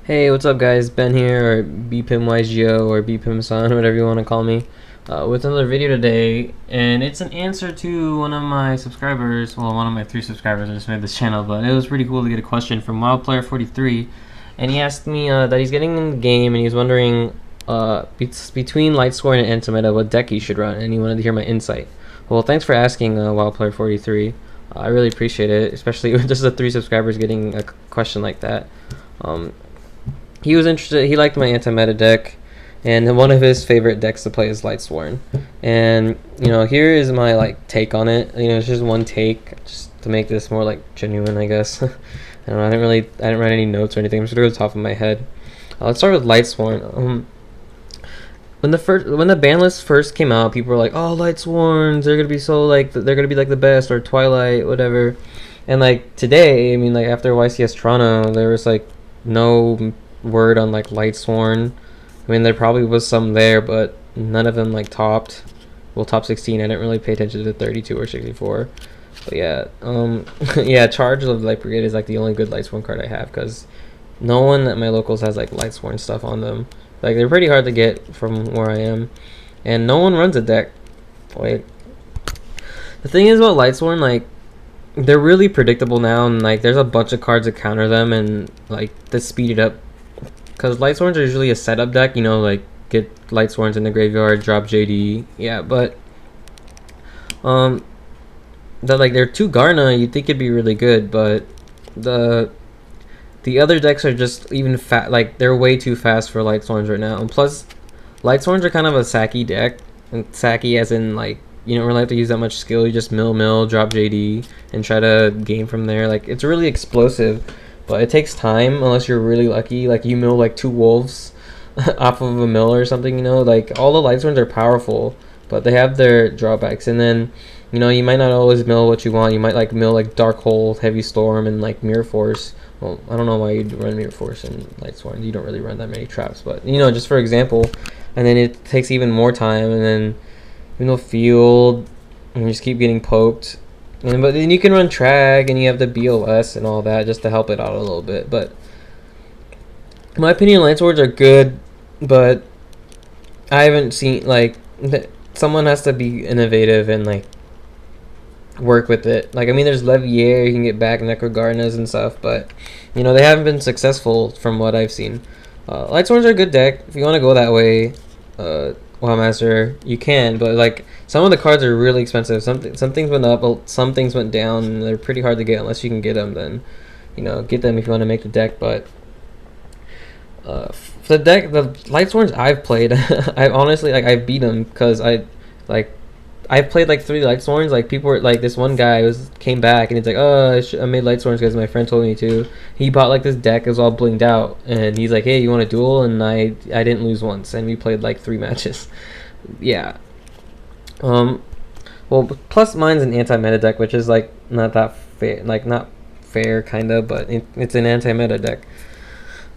Hey, what's up guys? Ben here, or BPimYGO, or BPimSon, whatever you want to call me, with another video today, and it's an answer to one of my subscribers, well, one of my 3 subscribers that just made this channel, but it was pretty cool to get a question from WildPlayer43, and he asked me that he's getting in the game, and he's wondering, between Lightsworn and Antimeta, what deck he should run, and he wanted to hear my insight. Well, thanks for asking, WildPlayer43. I really appreciate it, especially with just the 3 subscribers getting a question like that. He was interested. He liked my anti-meta deck, and one of his favorite decks to play is Lightsworn. And here is my take on it. It's just one take, just to make this more genuine, I guess. I don't know. I didn't write any notes or anything. I'm just gonna go to the top of my head. Let's start with Lightsworn. When the ban list first came out, people were like, "Oh, Lightsworns, they're gonna be so they're gonna be the best," or Twilight, whatever. And today, after YCS Toronto, there was no word on Lightsworn. There probably was some there, but none of them topped. Well, top 16. I didn't really pay attention to 32 or 64. But yeah, yeah, Charge of Light Brigade is the only good Lightsworn card I have, because no one at my locals has Lightsworn stuff on them. They're pretty hard to get from where I am, and no one runs a deck. Wait, the thing is about Lightsworn, they're really predictable now, and there's a bunch of cards that counter them, and to speed it up, because Lightsworns are usually a setup deck, get Lightsworns in the graveyard, drop JD, yeah, but they're 2 Garna, you'd think it'd be really good, but the other decks are just even they're way too fast for Lightsworns right now, and plus Lightsworns are kind of a sacky deck, and sacky as in you don't really have to use that much skill. You just mill, drop JD, and try to game from there. It's really explosive, but it takes time unless you're really lucky. You mill 2 wolves off of a mill or something. All the Lightsworns are powerful, but they have their drawbacks. And then you might not always mill what you want. You might mill Dark Hole, Heavy Storm, and Mirror Force. Well, I don't know why you'd run Mirror Force in Lightsworn. You don't really run that many traps, but just for example. And then it takes even more time, and then field, and you just keep getting poked. But then you can run Trag, and you have the BOS and all that just to help it out a little bit. But in my opinion, Lightsworns are good, but I haven't seen someone has to be innovative and work with it. There's Levier, you can get back Necrogarnas and stuff, but they haven't been successful from what I've seen. Lightsworns are a good deck if you want to go that way. Wildmaster, you can, but some of the cards are really expensive. Some things went up, some things went down, and they're pretty hard to get unless you can get them. Then get them if you want to make the deck. But the Lightsworns I've played, I honestly I've beat them because I've played 3 Lightsworns. People were this one guy came back and he's oh, I made Lightsworns because my friend told me to. He bought this deck, it was all blinged out, and he's hey, you want a duel? And I didn't lose once, and we played 3 matches. Yeah. Well, plus mine's an anti-meta deck, which is not that fair, not fair kinda, but it's an anti-meta deck.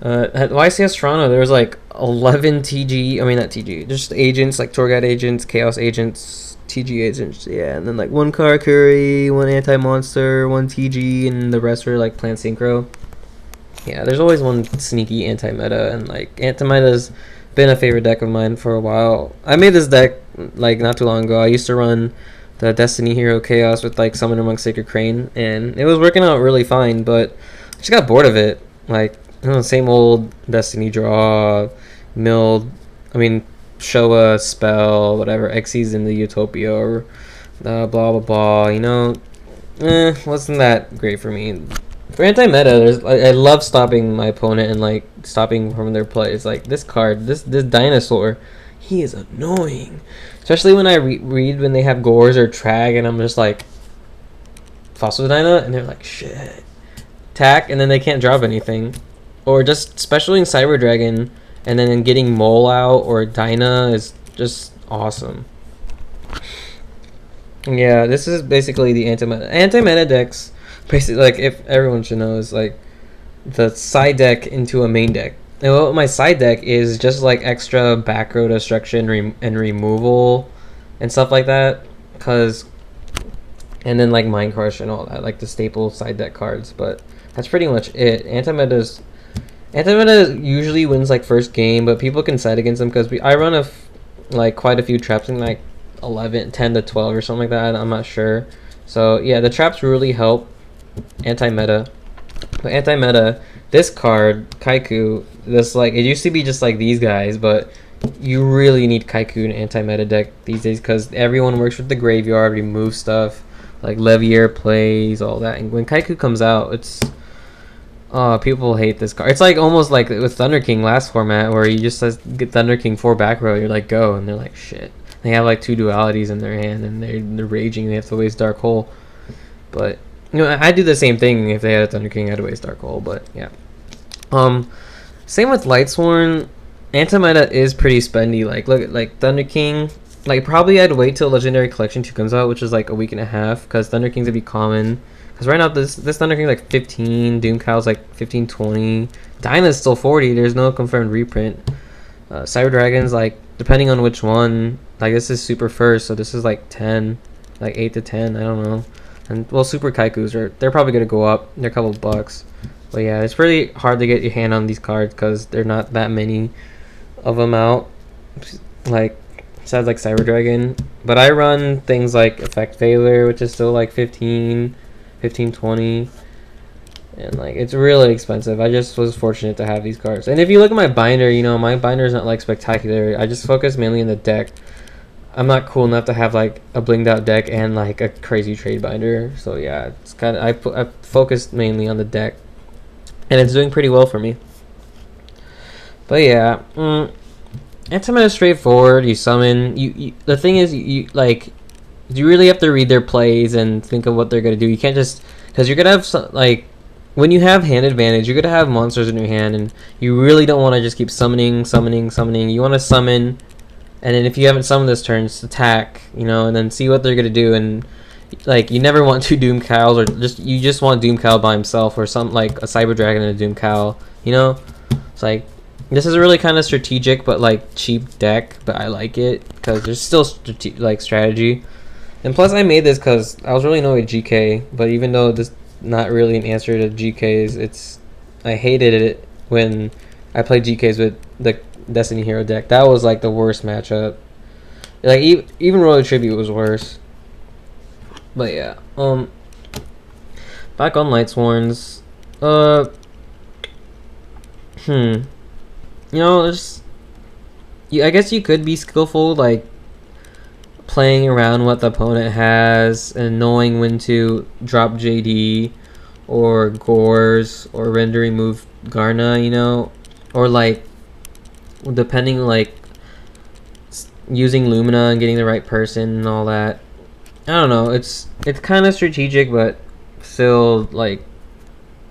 At YCS Toronto, there was 11 TG, not TG, just agents, tour guide agents, chaos agents, TG agents, yeah, and then 1 Karakuri, 1 anti-monster, 1 TG, and the rest were plant synchro. Yeah, there's always one sneaky anti-meta, and anti-meta's been a favorite deck of mine for a while. I made this deck not too long ago. I used to run the Destiny Hero Chaos with Summoner Monk Sacred Crane, and it was working out really fine, but I just got bored of it. Same old Destiny draw, milled, show a spell, whatever, Xyz in the Utopia, or blah blah blah, wasn't that great for me. For anti-meta, I love stopping my opponent and stopping from their plays. This card, this dinosaur, he is annoying, especially when I read when they have Gores or Trag, and I'm just Fossil Dyna, and they're shit, attack, and then they can't drop anything. Or just especially in Cyber Dragon, and then getting Mole out or Dyna is just awesome. Yeah, this is basically the anti-meta decks. Basically, if everyone should know, is the side deck into a main deck. And what my side deck is just extra back row destruction and removal and stuff like that. And then Mind Crush and all that, the staple side deck cards. But that's pretty much it. Anti-meta's Anti-meta usually wins like first game, but people can side against them because I run like quite a few traps in like 11, 10 to 12 or something like that. I'm not sure. So yeah, the traps really help anti-meta. But anti-meta, this card, Kaiku, this like it used to be just like these guys, but you really need Kaiku in anti-meta deck these days because everyone works with the graveyard, remove stuff, like Levier plays, all that. And when Kaiku comes out, it's people hate this card. It's like almost like with Thunder King last format where you just get Thunder King 4 back row, you're like go, and they're like shit. They have like 2 dualities in their hand and they're raging. They have to waste Dark Hole, but you know I do the same thing if they had a Thunder King. I'd waste Dark Hole, but yeah. Same with Lightsworn. Anti-meta is pretty spendy. Like look at like Thunder King. Like probably I'd wait till Legendary Collection 2 comes out, which is like a week and a half, because Thunder Kings would be common. Because right now this Thunder King is like 15, Doom Cow's like 15, 20. Dyna's still 40. There's no confirmed reprint. Cyber Dragon's like depending on which one. Like this is super first, so this is like 10, like 8 to 10. I don't know. And well, Super Kaikus they're probably gonna go up. They're a couple of bucks. But yeah, it's pretty hard to get your hand on these cards because they're not that many of them out. Like besides like Cyber Dragon, but I run things like Effect Failure, which is still like 15, 20, and like it's really expensive. I just was fortunate to have these cards. And if you look at my binder, you know my binder is not like spectacular. I just focus mainly on the deck. I'm not cool enough to have like a blinged out deck and like a crazy trade binder. So yeah, it's kind of I focused mainly on the deck, and it's doing pretty well for me. But yeah, anti-meta is straightforward. You summon. You the thing is you like you really have to read their plays and think of what they're gonna do. You can't just because you're gonna have some, like when you have hand advantage, you're gonna have monsters in your hand, and you really don't want to just keep summoning. You want to summon. And then if you haven't summoned this turn, just attack, you know, and then see what they're gonna do. And like you never want 2 Doom Cows, or you just want Doom Cow by himself, or some like a Cyber Dragon and a Doom Cow. You know, it's like this is a really kind of strategic but like cheap deck, but I like it because there's still like strategy. And plus, I made this because I was really annoyed with GK. But even though this not really an answer to GKs, I hated it when I played GKs with the Destiny Hero deck. That was like the worst matchup. Like even Royal Tribute was worse. But yeah, back on Lightsworns. You know, I guess you could be skillful, like playing around what the opponent has and knowing when to drop JD or Gores or rendering move Garna, you know, or like depending like using Lumina and getting the right person and all that. I don't know, it's kind of strategic but still like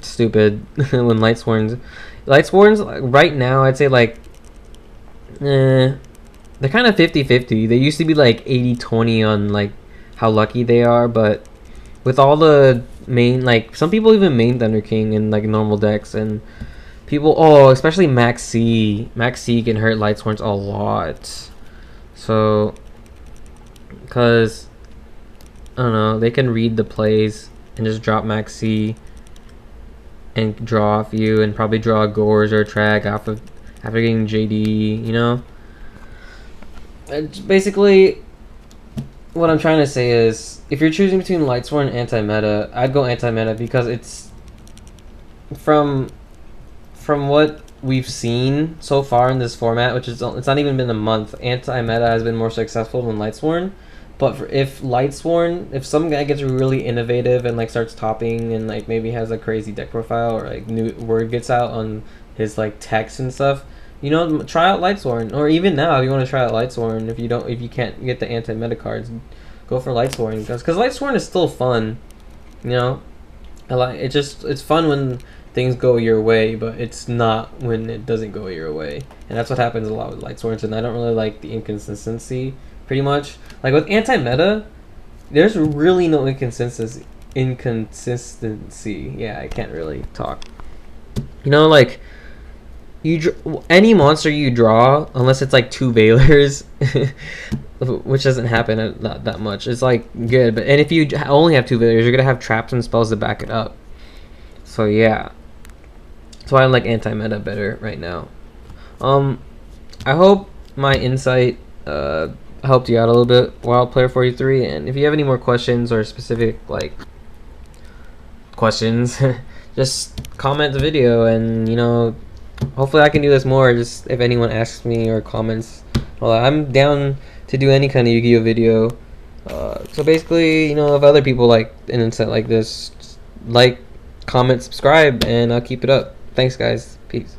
stupid. When Lightsworns right now I'd say like they're kind of 50-50. They used to be like 80-20 on like how lucky they are, but with all the main, like some people even main Thunder King in like normal decks, and people especially Max C can hurt Lightsworns a lot. So because I don't know, they can read the plays and just drop Max C and draw off you, and probably draw a Gores or a Trag after getting JD, you know. It's basically what I'm trying to say is if you're choosing between Lightsworn and anti-meta, I'd go anti-meta because it's from what we've seen so far in this format, which is it's not even been a month. Anti-meta has been more successful than Lightsworn. But if some guy gets really innovative and like starts topping and like maybe has a crazy deck profile, or like new word gets out on his like text and stuff, you know, try out Lightsworn. Or even now, if you want to try out Lightsworn, if you can't get the anti-meta cards, go for Lightsworn because Lightsworn is still fun. You know, it's fun when things go your way, but it's not when it doesn't go your way, and that's what happens a lot with Lightsworns. And I don't really like the inconsistency. Pretty much, like with anti-meta, there's really no inconsistency. Yeah, I can't really talk. You know, like any monster you draw, unless it's like 2 Veilers, which doesn't happen not that much. It's like good, and if you only have 2 Veilers, you're gonna have traps and spells to back it up. So yeah, So I like anti-meta better right now. I hope my insight helped you out a little bit, Wild Player 43. And if you have any more questions or specific like questions, just comment the video, and hopefully I can do this more. Just if anyone asks me or comments, well, I'm down to do any kind of Yu-Gi-Oh video. So basically, if other people like an insight like this, like, comment, subscribe, and I'll keep it up. Thanks, guys. Peace.